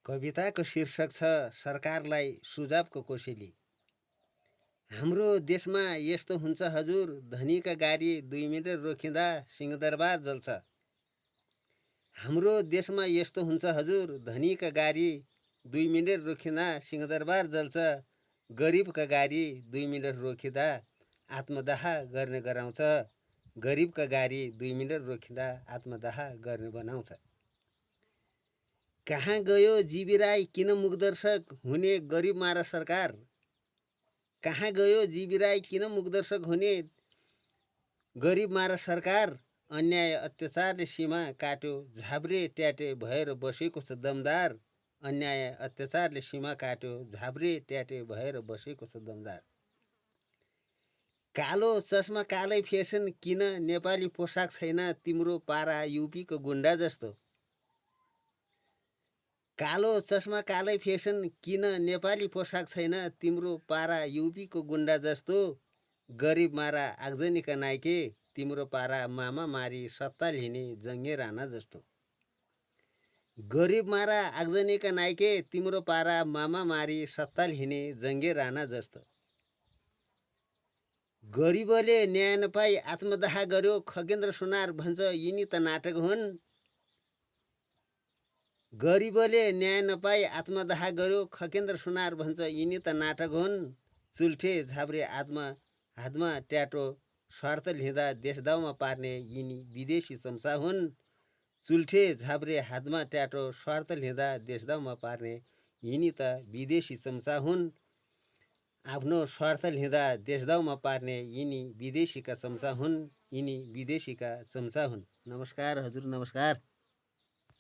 कविताको शीर्षक छ सरकारलाई सुझावको कोसेली। हाम्रो देशमा यस्तो हुन्छ हजुर, धनीका गाडी 2 मिनेट रोकिँदा सिंहदरबार जल्छ। हाम्रो देशमा यस्तो हुन्छ हजुर, धनीका गाडी 2 मिनेट रोकिँदा सिंहदरबार जल्छ। गरिबका गाडी 2 मिनेट रोकिँदा आत्मदाह गर्ने गराउँछ। गरिबका गाडी 2 मिनेट रोकिँदा आत्मदाह गर्ने बनाउँछ। कहाँ गयो जीवी राई किन मुखदर्शक हुने गरिब मारा सरकार? कहाँ गयो जीवी राई किन मुखदर्शक हुने गरिब मारा सरकार? अन्याय अत्याचारले सीमा काट्यो, झाब्रे ट्याटे भएर बसेको छ दमदार। अन्याय अत्याचारले सीमा काट्यो, झाब्रे ट्याटे भएर बसेको छ दमदार। कालो चस्मा कालै फेसन किन नेपाली पोसाक छैन तिम्रो पारा युपीको गुन्डा जस्तो? कालो चस्मा कालै फेसन किन नेपाली पोसाक छैन तिम्रो पारा युपीको गुन्डा जस्तो? गरिब मारा आगजनीका नाइके तिम्रो पारा मामा मारी सत्ता लिने जङ्गे राणा जस्तो। गरिब मारा आगजनीका नाइके तिम्रो पारा मामा मारी सत्ता लिने जङ्गे राणा जस्तो। गरिबले न्याय नपाई आत्मदाह गर्यो, खगेन्द्र सुनार भन्छ यिनी त नाटक हुन्। गरिबले न्याय नपाई आत्मदाह गर्यो, खगेन्द्र सुनार भन्छ यिनी त नाटक हुन्। चुल्ठे झाब्रे हातमा ट्याटो स्वार्थ लिँदा देशदाउमा पार्ने यिनी विदेशी चम्चा हुन्। चुल्ठे झाब्रे हातमा ट्याटो स्वार्थ लिँदा देशदाउमा पार्ने यिनी त विदेशी चम्चा हुन्। आफ्नो स्वार्थ लिँदा देशदाउमा पार्ने यिनी विदेशीका चम्चा हुन्। यिनी विदेशीका चम्चा हुन्। नमस्कार हजुर, नमस्कार।